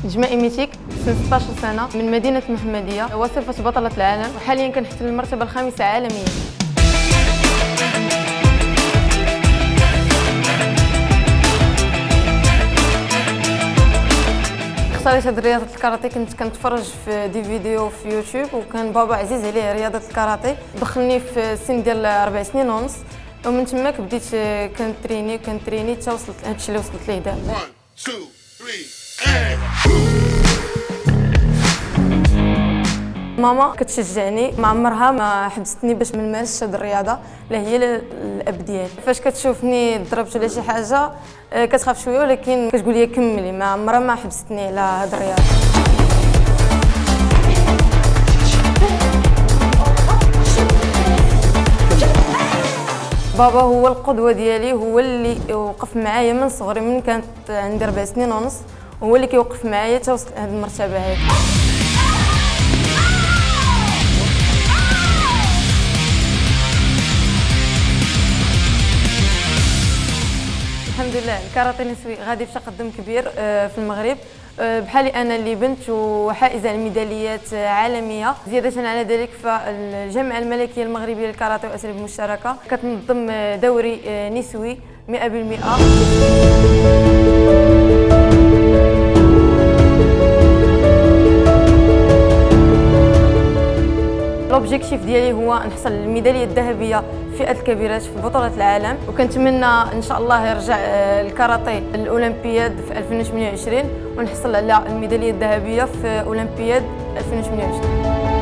جمائي ميتيك، سن 16 سنة، من مدينة المحمدية، وصفة بطلة العالم، وحاليا كنحتل المرتبة الخامسة عالميا. اختاريت هاد رياضة الكاراتيه، كنت كنتفرج في دي فيديو في يوتيوب، وكان بابا عزيز عليه رياضة الكاراتيه، دخلني في السن ديال 4 سنين ونص، ومن تماك بديت كنتريني حتى وصلت لهادشي اللي وصلت ليه دابا. 1 2 3 ماما كتشجعني، ما عمرها ما حبستني باش ما نمارسش هاد الرياضه اللي هي الاب ديالي. فاش كتشوفني ضربت ولا شي حاجه كتخاف شويه، ولكن كتقول لي كملي، ما عمرها ما حبستني على هاد الرياضه. بابا هو القدوه ديالي، هو اللي وقف معايا من صغري، من كانت عندي 4 سنين ونص، هو اللي كيوقف معايا حتى وصلت لهاد المرتبه هادي. الحمد لله الكاراتيه النسوي غادي في تقدم كبير في المغرب، بحالي انا اللي بنت وحائزه على ميداليات عالميه. زياده على ذلك فالجامعه الملكيه المغربيه للكاراتيه والاساليب المشتركه كتنظم دوري نسوي 100%. الأوبجيكتيف ديالي هو نحصل الميداليه الذهبيه في فئه الكبيرات في بطولة العالم، وكنتمنى ان شاء الله يرجع الكاراتيه للاولمبياد في 2028 ونحصل على الميداليه الذهبيه في اولمبياد 2028.